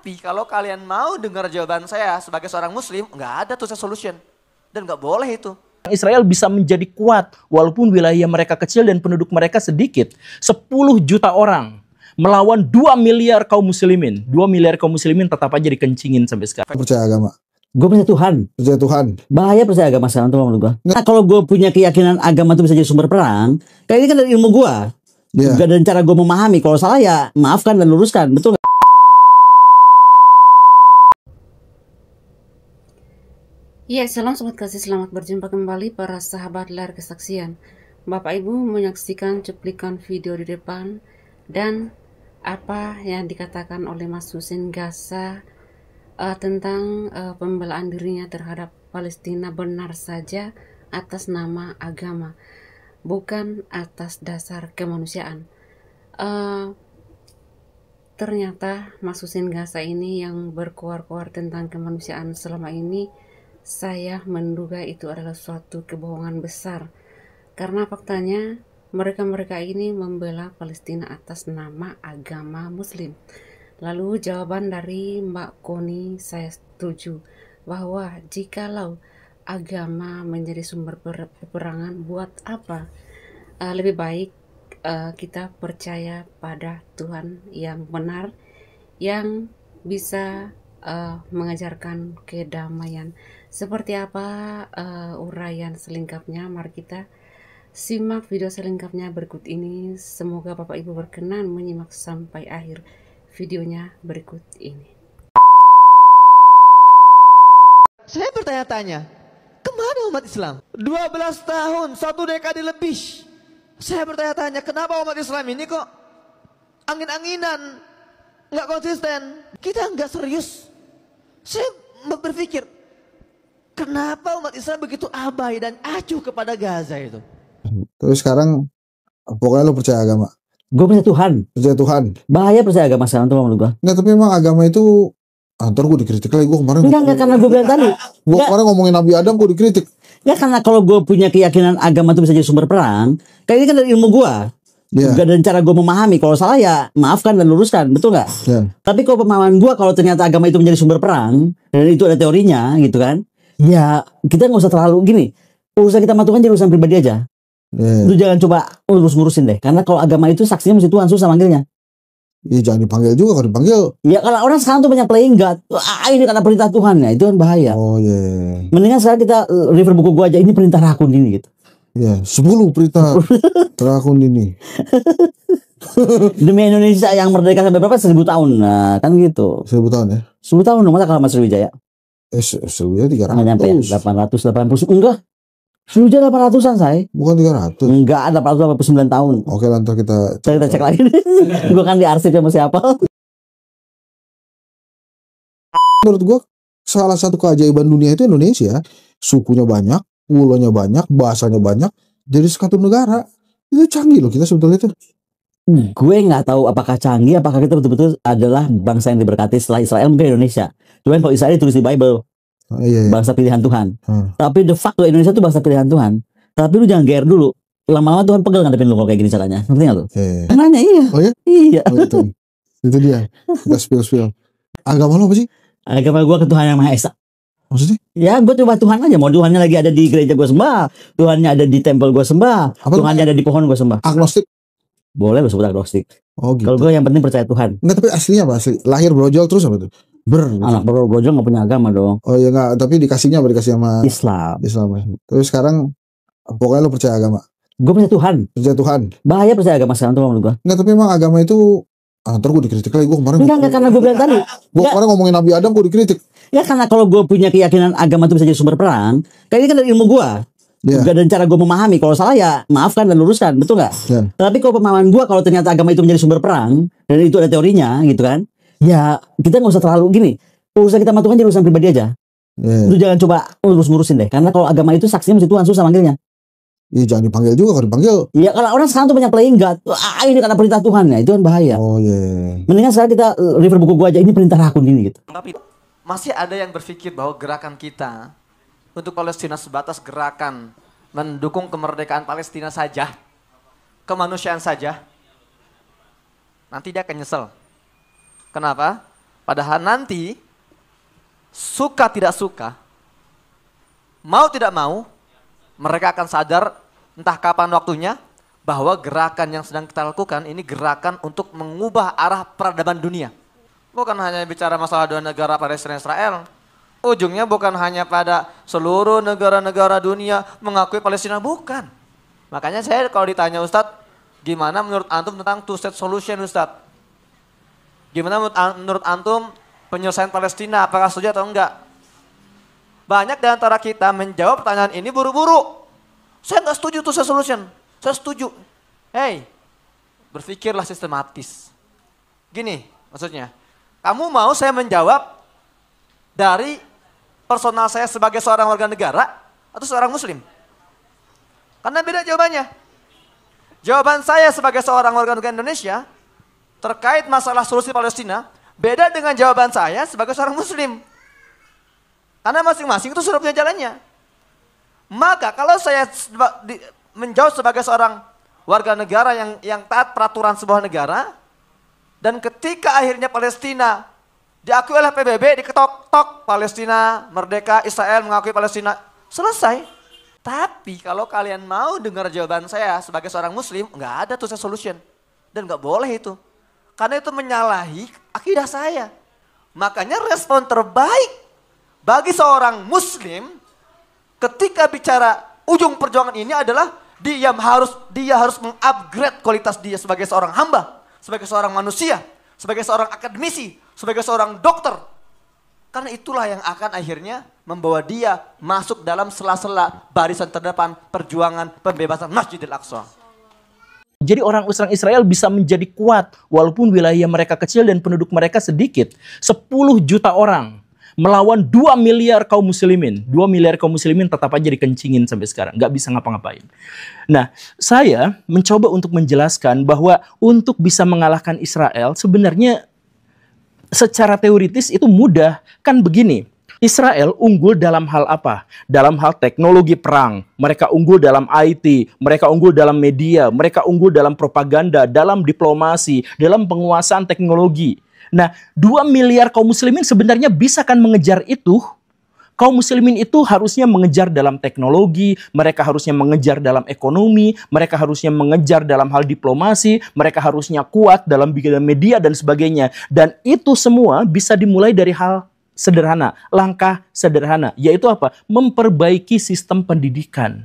Tapi kalau kalian mau dengar jawaban saya sebagai seorang muslim, nggak ada tuh solution. Dan nggak boleh itu. Israel bisa menjadi kuat walaupun wilayah mereka kecil dan penduduk mereka sedikit. 10 juta orang melawan 2 miliar kaum muslimin. 2 miliar kaum muslimin tetap aja dikencingin sampai sekarang. Percaya agama. Gue percaya Tuhan. Percaya Tuhan. Bahaya percaya agama sekarang tuh menurut gue. Nah, kalau gue punya keyakinan agama itu bisa jadi sumber perang, kayak ini kan dari ilmu gue. Yeah. Dan cara gue memahami. Kalau salah ya maafkan dan luruskan. Betul nggak? Ya, salam sobat kasih, selamat berjumpa kembali para sahabat layar kesaksian. Bapak Ibu menyaksikan cuplikan video di depan dan apa yang dikatakan oleh Mas Husein Gaza tentang pembelaan dirinya terhadap Palestina benar saja atas nama agama, bukan atas dasar kemanusiaan. Ternyata Mas Husein Gaza ini yang berkuar-kuar tentang kemanusiaan selama ini, saya menduga itu adalah suatu kebohongan besar, karena faktanya mereka-mereka ini membela Palestina atas nama agama Muslim. Lalu jawaban dari Mbak Koni, saya setuju bahwa jikalau agama menjadi sumber peperangan, buat apa? Lebih baik kita percaya pada Tuhan yang benar, yang bisa mengajarkan kedamaian. Seperti apa uraian selengkapnya? Mari kita simak video selengkapnya berikut ini. Semoga Bapak Ibu berkenan menyimak sampai akhir videonya berikut ini. Saya bertanya-tanya, kemana umat Islam? 12 tahun, 1 dekade lebih. Saya bertanya-tanya, kenapa umat Islam ini kok angin-anginan, nggak konsisten, kita nggak serius. Saya berpikir, kenapa umat Islam begitu abai dan acuh kepada Gaza itu? Terus sekarang pokoknya lo percaya agama. Gue percaya Tuhan. Percaya Tuhan. Bahaya percaya agama sekarang tuh menurut gue. Enggak, tapi memang agama itu ntar gue dikritik lagi. Gue kemarin Enggak karena gue bilang tadi. Gue kemarin ngomongin Nabi Adam gue dikritik. Enggak karena kalau gue punya keyakinan agama itu bisa jadi sumber perang, kayak ini kan dari ilmu gue. Yeah. Dan cara gue memahami. Kalau salah ya maafkan dan luruskan. Betul nggak? Yeah. Tapi kalau pemahaman gue, kalau ternyata agama itu menjadi sumber perang, dan itu ada teorinya gitu kan, ya kita nggak usah terlalu gini. Urusan kita sama Tuhan jadi urusan pribadi aja. Yeah. Lu jangan coba ngurusin deh. Karena kalau agama itu saksinya mesti Tuhan, susah manggilnya. Iya, jangan dipanggil juga. Kalau dipanggil, Ya kalau orang sekarang tuh banyak playing God. Ini karena perintah Tuhan ya, itu kan bahaya. oh iya. Yeah. Mendingan sekarang kita refer buku gua aja, ini perintah rakun ini gitu. Ya, 10 perintah rakun ini. Demi Indonesia yang merdeka sampai berapa? 1000 tahun. Nah, kan gitu. 1000 tahun ya. 10 tahun dong, masa kalau Mas Sriwijaya? Sriwijaya 300. Nggak nyampe ya? 880. Enggak. Sriwijaya 800-an, saya. Bukan 300. Enggak, 889 tahun. Oke, lantas Kita cek lagi. Gua kan di arsip sama siapa? Menurut gua salah satu keajaiban dunia itu Indonesia. Sukunya banyak, pulaunya banyak, bahasanya banyak, jadi satu negara. Itu canggih loh kita sebetulnya itu. Gue nggak tahu apakah canggih, apakah kita betul-betul adalah bangsa yang diberkati setelah Israel mungkin Indonesia. Cuman kalau Israel tulis di Bible, Iya. bangsa pilihan Tuhan. Tapi de facto Indonesia itu bangsa pilihan Tuhan. Tapi lu jangan GR dulu. Lama-lama Tuhan pegel ngadepin lu kalau kayak gini caranya. Ngerti nggak lu? Nanya iya. Oh ya? Iya. Oh, itu dia. Kita spill. Agama lo apa sih? Agama gue ke Tuhan yang Maha Esa. Maksudnya? Ya gue coba Tuhan aja. Mau Tuhannya lagi ada di gereja gue sembah, Tuhannya ada di tempel gue sembah, Apa Tuhannya ada di pohon gue sembah. Agnostik? Boleh lu sebut agnostik. Oh gitu. Kalau gue yang penting percaya Tuhan. Enggak, tapi aslinya apa? Asli lahir brojol terus apa tuh? Gitu. Anak brojol nggak punya agama dong. Oh ya enggak, tapi dikasih sama Islam. ya. Terus sekarang pokoknya lo percaya agama. Gue percaya Tuhan. Percaya Tuhan. Bahaya percaya agama sekarang tuh menurut gue. Enggak, tapi memang agama itu ntar gue dikritik lagi. Gue kemarin Enggak karena gue bilang tadi. Gue kemarin ngomongin Nabi Adam gue dikritik. Ya karena kalau gue punya keyakinan agama itu bisa jadi sumber perang, kayak ini kan dari ilmu gue. Yeah. Dan cara gue memahami. Kalau salah ya maafkan dan luruskan. Betul nggak? Yeah. Tapi kalau pemahaman gue, kalau ternyata agama itu menjadi sumber perang, dan itu ada teorinya gitu kan, ya kita nggak usah terlalu gini. Urusan kita sama Tuhan jadi urusan pribadi aja. Yeah. Lu jangan coba ngurusin deh. Karena kalau agama itu saksinya mesti Tuhan, susah manggilnya. Iya, jangan dipanggil juga. Kalau dipanggil, Ya kalau orang sekarang tuh banyak playing God. Ini karena perintah Tuhan ya, itu kan bahaya. oh iya. Mendingan sekarang kita refer buku gua aja, ini perintah rakun ini gitu. Tapi masih ada yang berpikir bahwa gerakan kita untuk Palestina sebatas gerakan mendukung kemerdekaan Palestina saja, kemanusiaan saja. Nanti dia akan nyesel. Kenapa? Padahal nanti, suka tidak suka, mau tidak mau, mereka akan sadar entah kapan waktunya bahwa gerakan yang sedang kita lakukan ini gerakan untuk mengubah arah peradaban dunia. Bukan hanya bicara masalah dua negara Palestina dan Israel. Ujungnya bukan hanya pada seluruh negara-negara dunia mengakui Palestina, bukan. Makanya saya kalau ditanya, Ustadz, gimana menurut antum tentang two state solution, Ustadz? Gimana menurut antum penyelesaian Palestina, apakah setuju atau enggak? Banyak di antara kita menjawab pertanyaan ini buru-buru. Saya nggak setuju two state solution. Saya setuju. Hei, berpikirlah sistematis. Gini maksudnya, kamu mau saya menjawab dari personal saya sebagai seorang warga negara atau seorang muslim? Karena beda jawabannya. Jawaban saya sebagai seorang warga negara Indonesia terkait masalah solusi Palestina beda dengan jawaban saya sebagai seorang muslim. Karena masing-masing itu sudah punya jalannya. Maka kalau saya menjawab sebagai seorang warga negara yang taat peraturan sebuah negara, dan ketika akhirnya Palestina diakui oleh PBB, diketok-tok, Palestina merdeka, Israel mengakui Palestina, selesai. Tapi kalau kalian mau dengar jawaban saya sebagai seorang muslim, nggak ada two state solution. Dan nggak boleh itu. Karena itu menyalahi akidah saya. Makanya respon terbaik bagi seorang muslim ketika bicara ujung perjuangan ini adalah dia harus mengupgrade kualitas dia sebagai seorang hamba, sebagai seorang manusia, sebagai seorang akademisi, sebagai seorang dokter. Karena itulah yang akan akhirnya membawa dia masuk dalam sela-sela barisan terdepan perjuangan pembebasan Masjidil Aqsa. Jadi orang Israel bisa menjadi kuat walaupun wilayah mereka kecil dan penduduk mereka sedikit. 10 juta orang melawan 2 miliar kaum muslimin. 2 miliar kaum muslimin tetap aja dikencingin sampai sekarang. Nggak bisa ngapa-ngapain. Nah, saya mencoba untuk menjelaskan bahwa untuk bisa mengalahkan Israel sebenarnya secara teoritis itu mudah. Kan begini, Israel unggul dalam hal apa? Dalam hal teknologi perang. Mereka unggul dalam IT, mereka unggul dalam media, mereka unggul dalam propaganda, dalam diplomasi, dalam penguasaan teknologi. Nah, 2 miliar kaum muslimin sebenarnya bisa kan mengejar itu. Kaum muslimin itu harusnya mengejar dalam teknologi, mereka harusnya mengejar dalam ekonomi, mereka harusnya mengejar dalam hal diplomasi, mereka harusnya kuat dalam bidang media dan sebagainya. Dan itu semua bisa dimulai dari hal sederhana, langkah sederhana, yaitu apa? Memperbaiki sistem pendidikan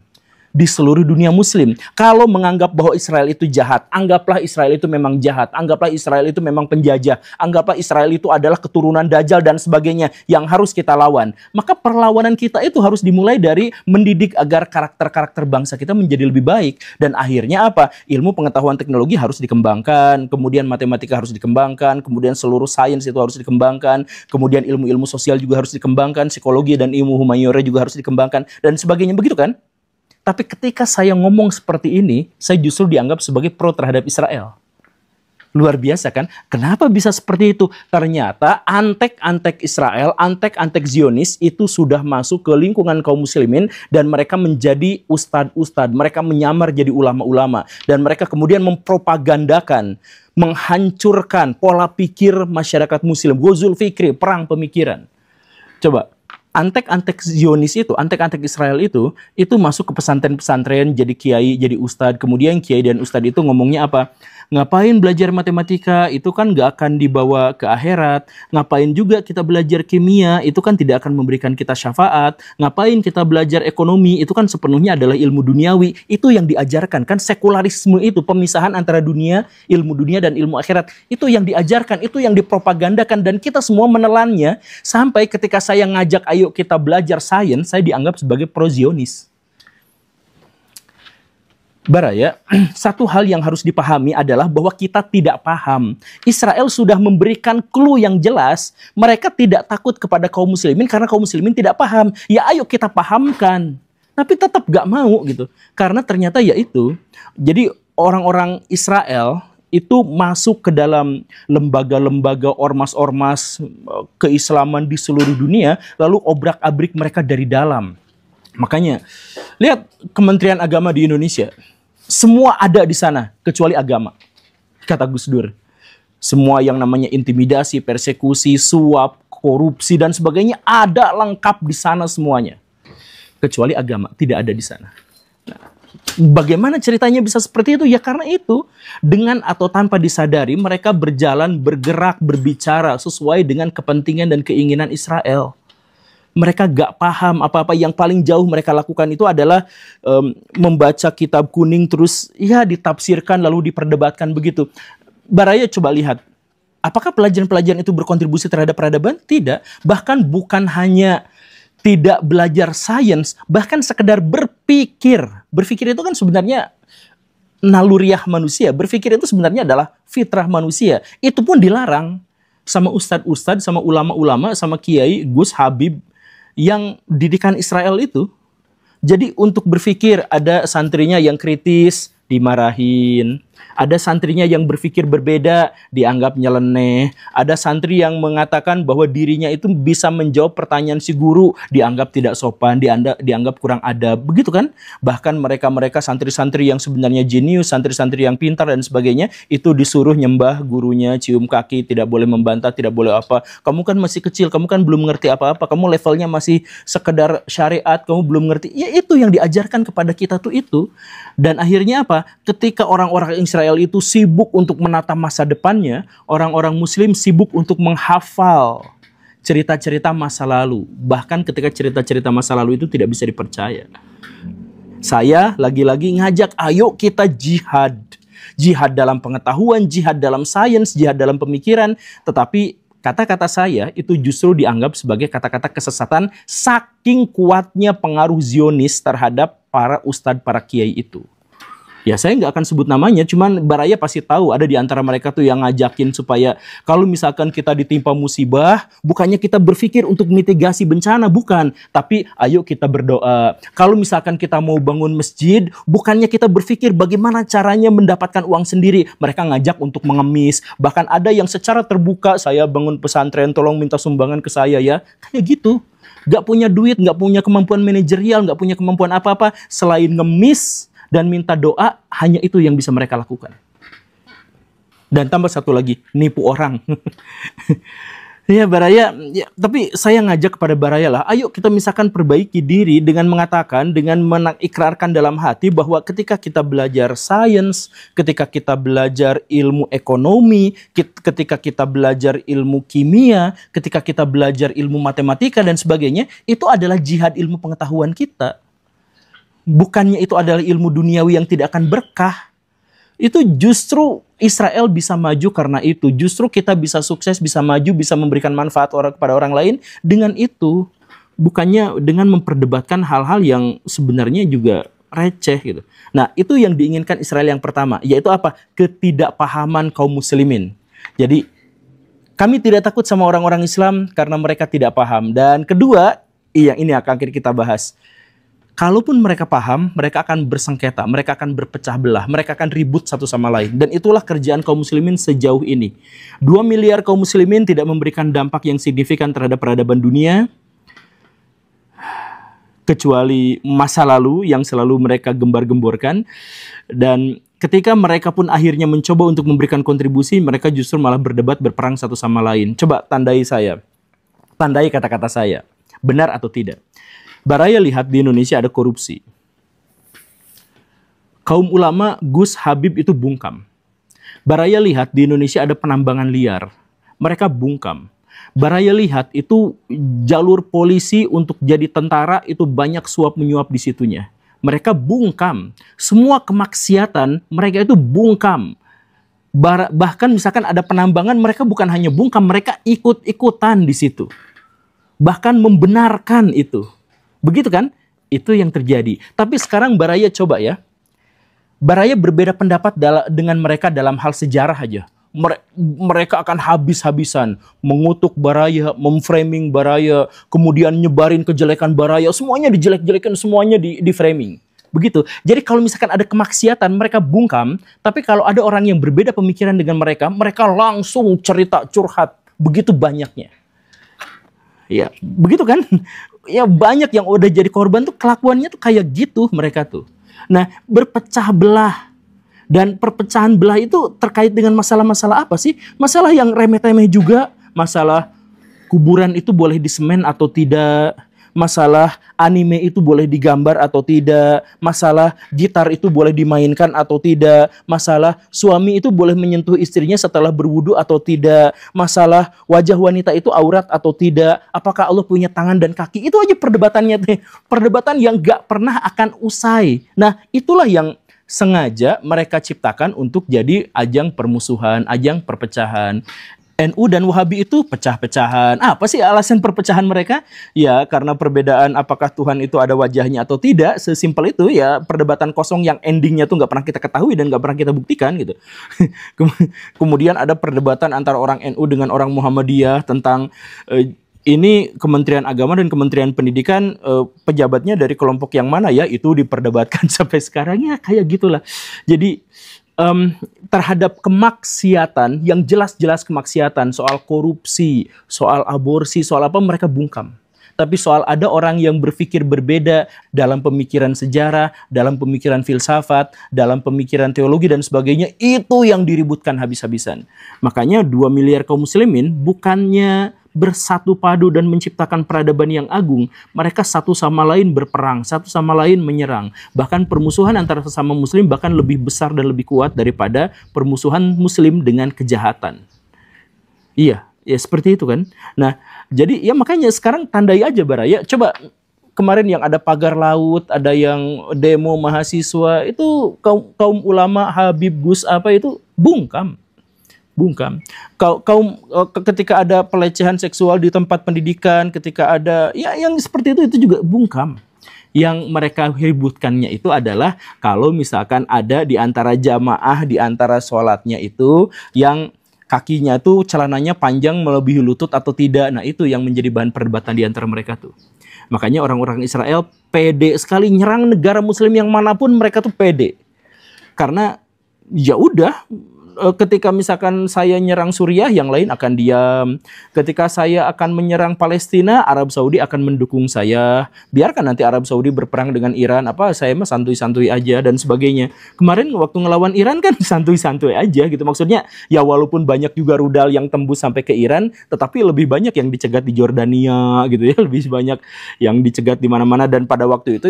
di seluruh dunia muslim. Kalau menganggap bahwa Israel itu jahat, anggaplah Israel itu memang jahat, anggaplah Israel itu memang penjajah, anggaplah Israel itu adalah keturunan Dajjal dan sebagainya yang harus kita lawan. Maka perlawanan kita itu harus dimulai dari mendidik agar karakter-karakter bangsa kita menjadi lebih baik. Dan akhirnya apa? Ilmu pengetahuan teknologi harus dikembangkan, kemudian matematika harus dikembangkan, kemudian seluruh sains itu harus dikembangkan, kemudian ilmu-ilmu sosial juga harus dikembangkan, psikologi dan ilmu humaniora juga harus dikembangkan, dan sebagainya, begitu kan? Tapi ketika saya ngomong seperti ini, saya justru dianggap sebagai pro terhadap Israel. Luar biasa kan? Kenapa bisa seperti itu? Ternyata antek-antek Israel, antek-antek Zionis itu sudah masuk ke lingkungan kaum muslimin dan mereka menjadi ustadz-ustadz. Mereka menyamar jadi ulama-ulama. Dan mereka kemudian mempropagandakan, menghancurkan pola pikir masyarakat muslim. Ghazul fikri, perang pemikiran. Coba. Antek-antek Zionis itu, antek-antek Israel itu masuk ke pesantren-pesantren, jadi kiai, jadi ustadz. Kemudian kiai dan ustadz itu ngomongnya apa? Ngapain belajar matematika? Itu kan nggak akan dibawa ke akhirat. Ngapain juga kita belajar kimia? Itu kan tidak akan memberikan kita syafaat. Ngapain kita belajar ekonomi? Itu kan sepenuhnya adalah ilmu duniawi. Itu yang diajarkan. Kan sekularisme itu, pemisahan antara dunia, ilmu dunia dan ilmu akhirat. Itu yang diajarkan, itu yang dipropagandakan. Dan kita semua menelannya sampai ketika saya ngajak, ayo kita belajar sains, saya dianggap sebagai pro-Zionis. Baraya, satu hal yang harus dipahami adalah bahwa kita tidak paham. Israel sudah memberikan clue yang jelas. Mereka tidak takut kepada kaum muslimin karena kaum muslimin tidak paham. Ya ayo kita pahamkan. Tapi tetap gak mau gitu. Karena ternyata ya itu. Jadi orang-orang Israel itu masuk ke dalam lembaga-lembaga ormas-ormas keislaman di seluruh dunia. Lalu obrak-abrik mereka dari dalam. Makanya, lihat Kementerian Agama di Indonesia. Semua ada di sana, kecuali agama. Kata Gus Dur. Semua yang namanya intimidasi, persekusi, suap, korupsi dan sebagainya ada lengkap di sana semuanya. Kecuali agama tidak ada di sana. Nah, bagaimana ceritanya bisa seperti itu? Ya karena itu, dengan atau tanpa disadari mereka berjalan, bergerak, berbicara sesuai dengan kepentingan dan keinginan Israel. Mereka gak paham apa-apa. Yang paling jauh mereka lakukan itu adalah membaca kitab kuning terus ya ditafsirkan lalu diperdebatkan begitu. Baraya coba lihat, apakah pelajaran-pelajaran itu berkontribusi terhadap peradaban? Tidak. Bahkan bukan hanya tidak belajar sains, bahkan sekedar berpikir. Berpikir itu kan sebenarnya naluriah manusia. Berpikir itu sebenarnya adalah fitrah manusia. Itu pun dilarang sama ustadz-ustadz, sama ulama-ulama, sama kiai, Gus Habib yang didikan Israel itu. Jadi untuk berpikir ada santrinya yang kritis, dimarahin. Ada santrinya yang berpikir berbeda, dianggap nyeleneh. Ada santri yang mengatakan bahwa dirinya itu bisa menjawab pertanyaan si guru, dianggap tidak sopan, dianggap kurang adab. Begitu kan? Bahkan mereka-mereka santri-santri yang sebenarnya jenius, santri-santri yang pintar dan sebagainya, itu disuruh nyembah gurunya, cium kaki, tidak boleh membantah, tidak boleh apa. Kamu kan masih kecil, kamu kan belum mengerti apa-apa, kamu levelnya masih sekedar syariat, kamu belum mengerti. Ya itu yang diajarkan kepada kita tuh itu. Dan akhirnya apa? Ketika orang-orang Israel itu sibuk untuk menata masa depannya, orang-orang Muslim sibuk untuk menghafal cerita-cerita masa lalu. Bahkan ketika cerita-cerita masa lalu itu tidak bisa dipercaya. Saya lagi-lagi ngajak, ayo kita jihad. Jihad dalam pengetahuan, jihad dalam sains, jihad dalam pemikiran. Tetapi kata-kata saya itu justru dianggap sebagai kata-kata kesesatan saking kuatnya pengaruh Zionis terhadap para ustadz, para kiai itu. Ya saya nggak akan sebut namanya, cuman Baraya pasti tahu ada di antara mereka tuh yang ngajakin supaya kalau misalkan kita ditimpa musibah, bukannya kita berpikir untuk mitigasi bencana, bukan. Tapi ayo kita berdoa. Kalau misalkan kita mau bangun masjid, bukannya kita berpikir bagaimana caranya mendapatkan uang sendiri. Mereka ngajak untuk mengemis. Bahkan ada yang secara terbuka, saya bangun pesantren, tolong minta sumbangan ke saya ya. Kayak gitu. Nggak punya duit, nggak punya kemampuan manajerial, nggak punya kemampuan apa-apa. Selain ngemis dan minta doa, hanya itu yang bisa mereka lakukan. Dan tambah satu lagi, nipu orang. Ya Baraya, ya, tapi saya ngajak kepada Baraya lah, ayo kita misalkan perbaiki diri dengan mengatakan, dengan mengikrarkan dalam hati bahwa ketika kita belajar sains, ketika kita belajar ilmu ekonomi, ketika kita belajar ilmu kimia, ketika kita belajar ilmu matematika dan sebagainya, itu adalah jihad ilmu pengetahuan kita. Bukannya itu adalah ilmu duniawi yang tidak akan berkah. Itu justru Israel bisa maju karena itu. Justru kita bisa sukses, bisa maju, bisa memberikan manfaat kepada orang lain dengan itu. Bukannya dengan memperdebatkan hal-hal yang sebenarnya juga receh gitu. Nah, itu yang diinginkan Israel yang pertama, yaitu apa? Ketidakpahaman kaum muslimin. Jadi, kami tidak takut sama orang-orang Islam karena mereka tidak paham. Dan kedua, yang ini akan kita bahas. Kalaupun mereka paham, mereka akan bersengketa, mereka akan berpecah belah, mereka akan ribut satu sama lain. Dan itulah kerjaan kaum muslimin sejauh ini. 2 miliar kaum muslimin tidak memberikan dampak yang signifikan terhadap peradaban dunia, kecuali masa lalu yang selalu mereka gembar-gemborkan. Dan ketika mereka pun akhirnya mencoba untuk memberikan kontribusi, mereka justru malah berdebat, berperang satu sama lain. Coba tandai saya, tandai kata-kata saya, benar atau tidak. Baraya lihat di Indonesia ada korupsi. Kaum ulama Gus Habib itu bungkam. Baraya lihat di Indonesia ada penambangan liar. Mereka bungkam. Baraya lihat itu jalur polisi untuk jadi tentara itu banyak suap menyuap di situnya. Mereka bungkam. Semua kemaksiatan mereka itu bungkam. Bahkan misalkan ada penambangan, mereka bukan hanya bungkam, mereka ikut-ikutan di situ. Bahkan membenarkan itu. Begitu kan? Itu yang terjadi. Tapi sekarang Baraya coba ya. Baraya berbeda pendapat dengan mereka dalam hal sejarah aja. Mereka akan habis-habisan mengutuk Baraya, memframing Baraya, kemudian nyebarin kejelekan Baraya, semuanya dijelek-jelekan, semuanya di framing. Begitu. Jadi kalau misalkan ada kemaksiatan, mereka bungkam. Tapi kalau ada orang yang berbeda pemikiran dengan mereka, mereka langsung cerita, curhat. Begitu banyaknya. Ya, begitu kan? Ya banyak yang udah jadi korban tuh kelakuannya tuh kayak gitu mereka tuh. Nah, berpecah belah Dan perpecahan belah itu terkait dengan masalah-masalah apa sih? Masalah yang remeh-temeh juga, masalah kuburan itu boleh disemen atau tidak, masalah anime itu boleh digambar atau tidak, masalah gitar itu boleh dimainkan atau tidak, masalah suami itu boleh menyentuh istrinya setelah berwudu atau tidak, masalah wajah wanita itu aurat atau tidak, apakah Allah punya tangan dan kaki, itu aja perdebatannya. Perdebatan yang gak pernah akan usai. Nah, itulah yang sengaja mereka ciptakan untuk jadi ajang permusuhan, ajang perpecahan. NU dan Wahabi itu pecah-pecahan. Apa sih alasan perpecahan mereka? Ya karena perbedaan apakah Tuhan itu ada wajahnya atau tidak. Sesimpel itu ya, perdebatan kosong yang endingnya tuh nggak pernah kita ketahui dan nggak pernah kita buktikan gitu. Kemudian ada perdebatan antara orang NU dengan orang Muhammadiyah tentang ini Kementerian Agama dan Kementerian Pendidikan, pejabatnya dari kelompok yang mana ya, itu diperdebatkan sampai sekarang ya, kayak gitulah. Jadi terhadap kemaksiatan yang jelas-jelas kemaksiatan, soal korupsi, soal aborsi, soal apa, mereka bungkam. Tapi soal ada orang yang berpikir berbeda dalam pemikiran sejarah, dalam pemikiran filsafat, dalam pemikiran teologi dan sebagainya, itu yang diributkan habis-habisan. Makanya 2 miliar kaum muslimin bukannya bersatu padu dan menciptakan peradaban yang agung, mereka satu sama lain berperang, satu sama lain menyerang. Bahkan permusuhan antara sesama muslim bahkan lebih besar dan lebih kuat daripada permusuhan muslim dengan kejahatan. Iya, ya seperti itu kan. Nah, jadi ya makanya sekarang tandai aja Baraya. Coba kemarin yang ada pagar laut, ada yang demo mahasiswa, itu kaum ulama Habib Gus apa itu bungkam. Ketika ada pelecehan seksual di tempat pendidikan, ketika ada ya yang seperti itu juga bungkam. Yang mereka ributkannya itu adalah kalau misalkan ada di antara jamaah, di antara sholatnya itu yang kakinya tuh celananya panjang melebihi lutut atau tidak. Nah, itu yang menjadi bahan perdebatan di antara mereka tuh. Makanya orang-orang Israel pede sekali nyerang negara muslim yang manapun, mereka tuh pede. Karena ya udah, ketika misalkan saya nyerang Suriah, yang lain akan diam. Ketika saya akan menyerang Palestina, Arab Saudi akan mendukung saya. Biarkan nanti Arab Saudi berperang dengan Iran, saya mah santuy-santuy aja dan sebagainya. Kemarin waktu ngelawan Iran kan santuy-santuy aja gitu. Maksudnya ya walaupun banyak juga rudal yang tembus sampai ke Iran, tetapi lebih banyak yang dicegat di Jordania gitu ya, lebih banyak yang dicegat di mana-mana. Dan pada waktu itu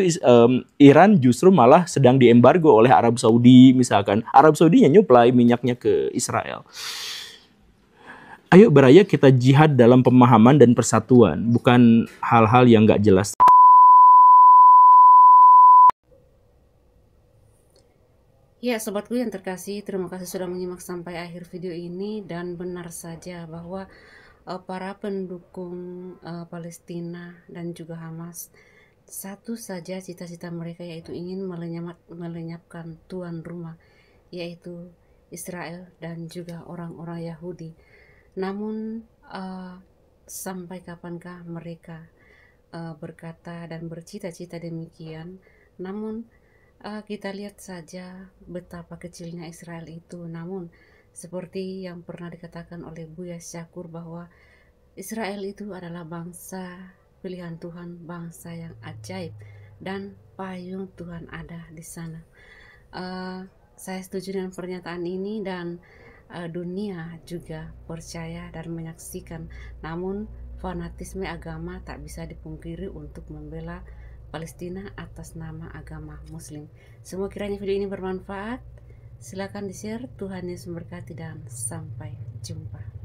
Iran justru malah sedang diembargo oleh Arab Saudi misalkan. Arab Saudi nyuplai minyaknya ke Israel. Ayo Baraya, kita jihad dalam pemahaman dan persatuan, bukan hal-hal yang gak jelas. Ya, sobatku yang terkasih, terima kasih sudah menyimak sampai akhir video ini. Dan benar saja bahwa para pendukung Palestina dan juga Hamas, satu saja cita-cita mereka, yaitu ingin melenyapkan tuan rumah, yaitu Israel dan juga orang-orang Yahudi. Namun sampai kapankah mereka berkata dan bercita-cita demikian? Namun kita lihat saja betapa kecilnya Israel itu. Namun seperti yang pernah dikatakan oleh Buya Syakur bahwa Israel itu adalah bangsa pilihan Tuhan, bangsa yang ajaib, dan payung Tuhan ada di sana. Saya setuju dengan pernyataan ini, dan dunia juga percaya dan menyaksikan. Namun fanatisme agama tak bisa dipungkiri untuk membela Palestina atas nama agama Muslim. Semoga kiranya video ini bermanfaat. Silakan di-share. Tuhan Yesus memberkati dan sampai jumpa.